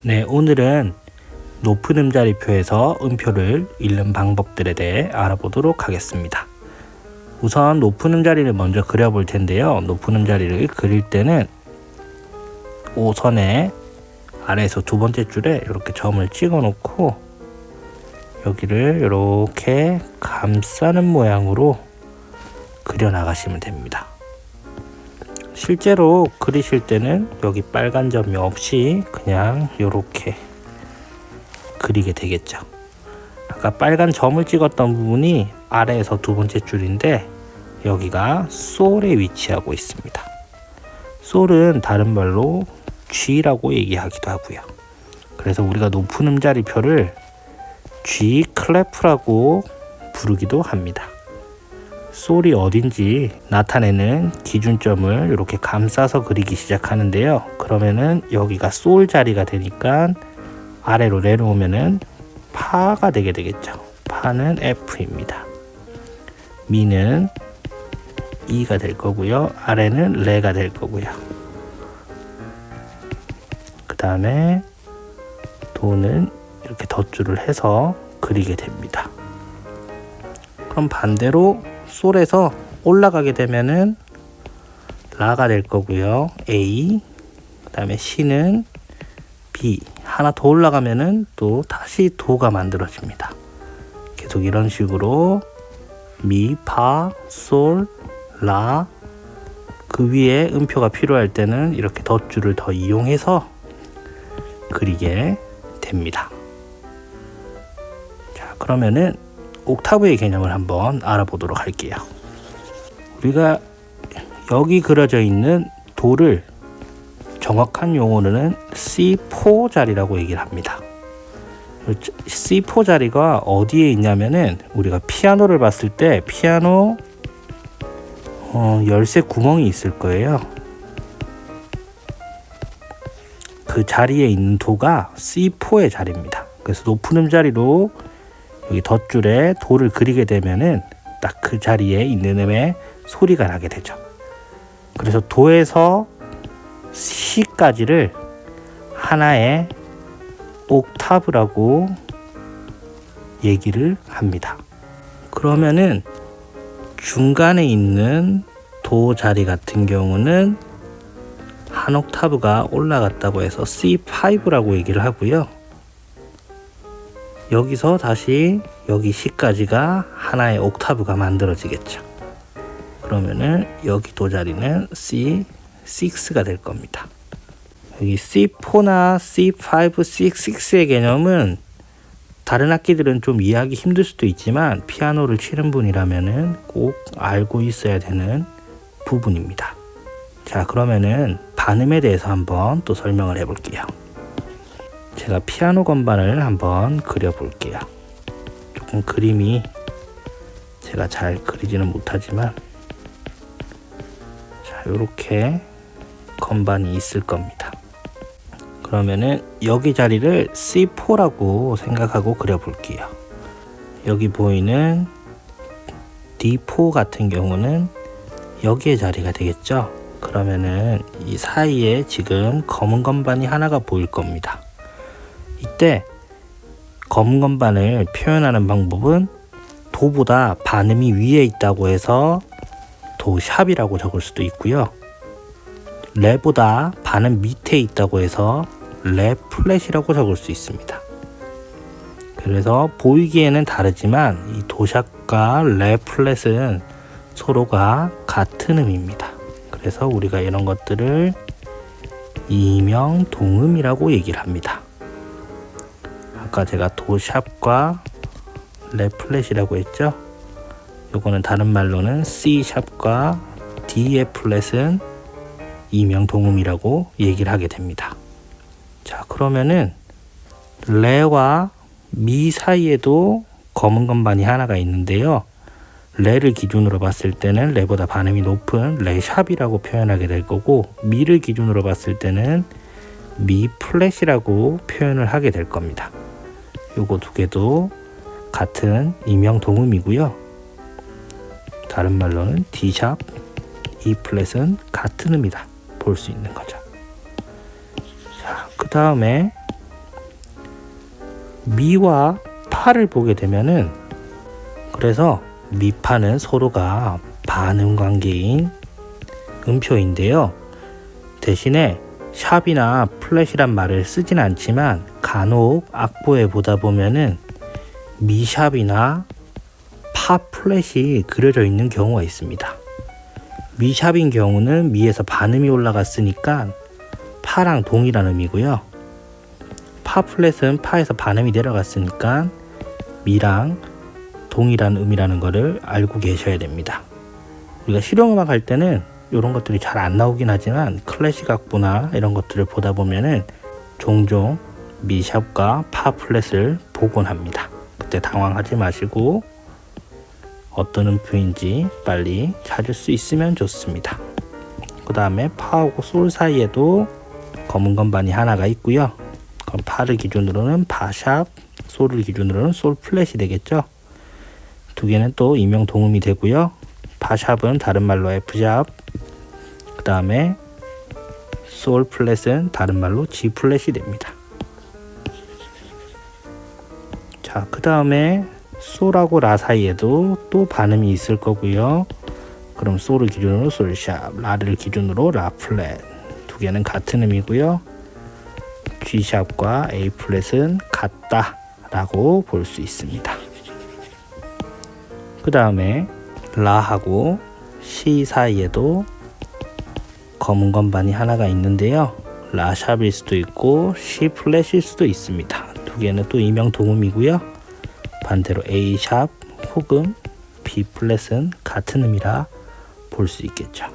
네, 오늘은 높은 음자리표에서 음표를 읽는 방법들에 대해 알아보도록 하겠습니다. 우선 높은 음자리를 먼저 그려볼 텐데요. 높은 음자리를 그릴 때는 5선의 아래에서 두 번째 줄에 이렇게 점을 찍어 놓고 여기를 이렇게 감싸는 모양으로 그려 나가시면 됩니다. 실제로 그리실 때는 여기 빨간 점이 없이 그냥 이렇게 그리게 되겠죠. 아까 빨간 점을 찍었던 부분이 아래에서 두 번째 줄인데 여기가 솔에 위치하고 있습니다. 솔은 다른 말로 G라고 얘기하기도 하고요. 그래서 우리가 높은 음자리표를 G 클래프라고 부르기도 합니다. 솔이 어딘지 나타내는 기준점을 이렇게 감싸서 그리기 시작하는데요. 그러면은 여기가 솔 자리가 되니까 아래로 내려오면은 파가 되게 되겠죠. 파는 F입니다. 미는 E가 될 거고요. 아래는 레가 될 거고요. 그 다음에 도는 이렇게 덧줄을 해서 그리게 됩니다. 그럼 반대로 솔에서 올라가게 되면은 라가 될 거고요. A, 그 다음에 C는 B. 하나 더 올라가면은 또 다시 도가 만들어집니다. 계속 이런 식으로 미, 파, 솔, 라. 그 위에 음표가 필요할 때는 이렇게 덧줄을 더 이용해서 그리게 됩니다. 자, 그러면은 옥타브의 개념을 한번 알아보도록 할게요. 우리가 여기 그려져 있는 도를 정확한 용어로는 C4 자리라고 얘기를 합니다. C4 자리가 어디에 있냐면은 우리가 피아노를 봤을 때 피아노 열쇠 구멍이 있을 거예요. 그 자리에 있는 도가 C4의 자리입니다. 그래서 높은 음자리로 여기 덧줄에 도를 그리게 되면은 딱 그 자리에 있는 음의 소리가 나게 되죠. 그래서 도에서 C까지를 하나의 옥타브라고 얘기를 합니다. 그러면은 중간에 있는 도 자리 같은 경우는 한 옥타브가 올라갔다고 해서 C5라고 얘기를 하고요. 여기서 다시 여기 C까지가 하나의 옥타브가 만들어지겠죠. 그러면은 여기 도 자리는 C6가 될 겁니다. 여기 C4나 C5, C6의 개념은 다른 악기들은 좀 이해하기 힘들 수도 있지만 피아노를 치는 분이라면은 꼭 알고 있어야 되는 부분입니다. 자, 그러면은 반음에 대해서 한번 또 설명을 해볼게요. 제가 피아노 건반을 한번 그려볼게요. 조금 그림이 제가 잘 그리지는 못하지만 자, 요렇게 건반이 있을 겁니다. 그러면은 여기 자리를 C4라고 생각하고 그려볼게요. 여기 보이는 D4 같은 경우는 여기의 자리가 되겠죠. 그러면은 이 사이에 지금 검은 건반이 하나가 보일 겁니다. 이때 검은 건반을 표현하는 방법은 도보다 반음이 위에 있다고 해서 도샵이라고 적을 수도 있고요. 레보다 반음 밑에 있다고 해서 레 플랫이라고 적을 수 있습니다. 그래서 보이기에는 다르지만 이 도샵과 레 플랫은 서로가 같은 음입니다. 그래서 우리가 이런 것들을 이명 동음이라고 얘기를 합니다. 아까 제가 도샵과 레 플랫이라고 했죠. 요거는 다른 말로는 C 샵과 D의 플랫은 이명 동음이라고 얘기를 하게 됩니다. 자, 그러면은 레와 미 사이에도 검은 건반이 하나가 있는데요. 레를 기준으로 봤을 때는 레보다 반음이 높은 레 샵이라고 표현하게 될 거고, 미를 기준으로 봤을 때는 미 플랫이라고 표현을 하게 될 겁니다. 요거 두 개도 같은 이명 동음이고요. 다른 말로는 D 샵, E 플랫은 같은 음이다 볼 수 있는 거죠. 자, 그 다음에 미와 파를 보게 되면은, 그래서 미파는 서로가 반음 관계인 음표인데요. 대신에 샵이나 플랫이란 말을 쓰진 않지만 간혹 악보에 보다 보면은 미샵이나 파 플랫이 그려져 있는 경우가 있습니다. 미샵인 경우는 미에서 반음이 올라갔으니까 파랑 동일한 음이고요. 파 플랫은 파에서 반음이 내려갔으니까 미랑 동일한 음이라는 것을 알고 계셔야 됩니다. 우리가 실용음악 할 때는 이런 것들이 잘 안 나오긴 하지만 클래식 악보나 이런 것들을 보다 보면은 종종 미샵과 파 플랫을 보곤 합니다. 그때 당황하지 마시고 어떤 음표인지 빨리 찾을 수 있으면 좋습니다. 그 다음에 파하고 솔 사이에도 검은 건반이 하나가 있고요. 그럼 파를 기준으로는 파샵, 솔을 기준으로는 솔 플랫이 되겠죠. 두 개는 또 이명 동음이 되고요. 파샵은 다른 말로 F샵, 그 다음에 솔 플랫은 다른 말로 G 플랫이 됩니다. 자, 그 다음에 솔하고 라 사이에도 또 반음이 있을 거고요. 그럼 솔을 기준으로 솔샵, 라를 기준으로 라 플랫, 두 개는 같은 음이고요. G샵과 A 플랫은 같다 라고 볼 수 있습니다. 그 다음에 라하고 C 사이에도 검은 건반이 하나가 있는데요. 라샵일 수도 있고 C 플랫일 수도 있습니다. 두 개는 또 이명 동음이고요. 반대로 A샵 혹은 B 플랫은 같은 음이라 볼 수 있겠죠.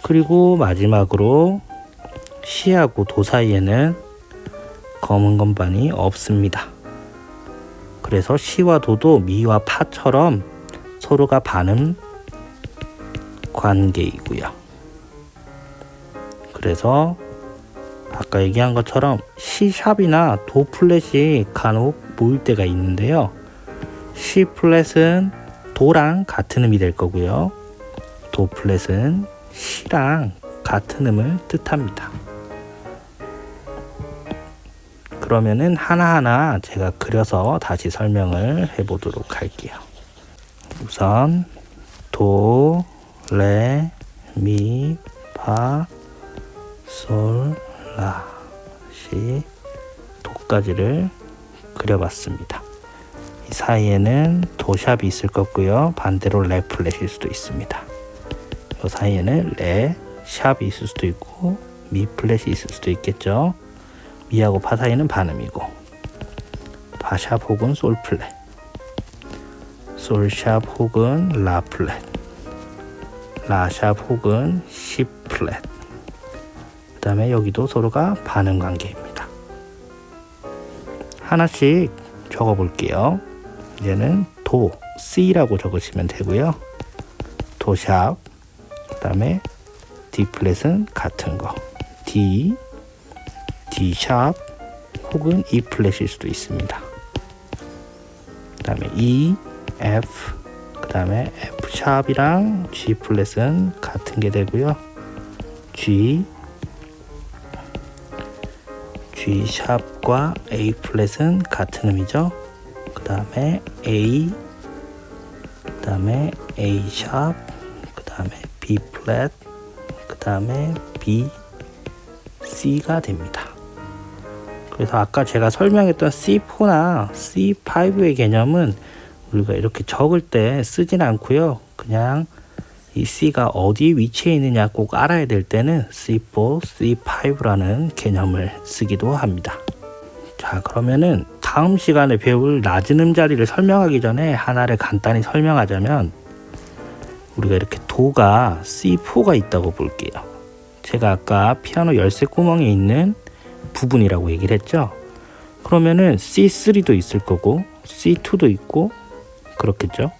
그리고 마지막으로 C하고 도 사이에는 검은 건반이 없습니다. 그래서 C와 도도 미와 파처럼 서로가 반음 관계이고요. 그래서 아까 얘기한 것처럼 C샵이나 도 플랫이 간혹 모일 때가 있는데요. C 플랫은 도랑 같은 음이 될 거고요. 도 플랫은 C랑 같은 음을 뜻합니다. 그러면은 하나하나 제가 그려서 다시 설명을 해보도록 할게요. 우선 도, 레, 미, 파, 솔, 라, 시, 도까지를 그려봤습니다. 이 사이에는 도샵이 있을 거고요. 반대로 레 플랫일 수도 있습니다. 이 사이에는 레, 샵이 있을 수도 있고 미 플랫이 있을 수도 있겠죠. 미하고 파 사이는 반음이고 파샵 혹은 솔 플랫, 솔샵 혹은 라 플랫, 라샵 혹은 시 플랫, 그 다음에 여기도 서로가 반음 관계입니다. 하나씩 적어 볼게요. 얘는 도, C라고 적으시면 되고요. 도샵, 그 다음에 D 플랫은 같은 거 D, D샵 혹은 E 플랫일 수도 있습니다. 그 다음에 E, F, 그 다음에 F샵이랑 G 플랫은 같은 게 되고요. G, G샵과 A 플랫은 같은 음이죠. 그 다음에 A, 그 다음에 A샵, 그 다음에 B 플랫, 그 다음에 B, C가 됩니다. 그래서 아까 제가 설명했던 C4나 C5의 개념은 우리가 이렇게 적을 때 쓰진 않고요. 그냥 이 C가 어디 위치해 있느냐 꼭 알아야 될 때는 C4, C5라는 개념을 쓰기도 합니다. 자, 그러면은 다음 시간에 배울 낮은 음자리를 설명하기 전에 하나를 간단히 설명하자면 우리가 이렇게 도가 C4가 있다고 볼게요. 제가 아까 피아노 열쇠 구멍에 있는 부분이라고 얘기를 했죠. 그러면은 C3도 있을 거고 C2도 있고 그렇겠죠.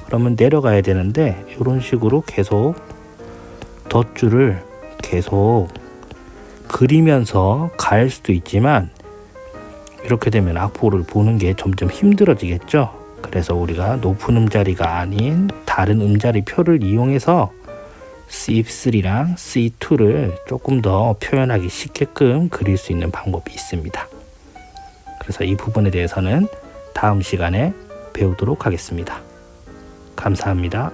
그러면 내려가야 되는데 이런 식으로 계속 덧줄을 계속 그리면서 갈 수도 있지만 이렇게 되면 악보를 보는 게 점점 힘들어지겠죠. 그래서 우리가 높은 음자리가 아닌 다른 음자리 표를 이용해서 C3랑 C2를 조금 더 표현하기 쉽게끔 그릴 수 있는 방법이 있습니다. 그래서 그래서 이 부분에 대해서는 다음 시간에 배우도록 하겠습니다. 감사합니다.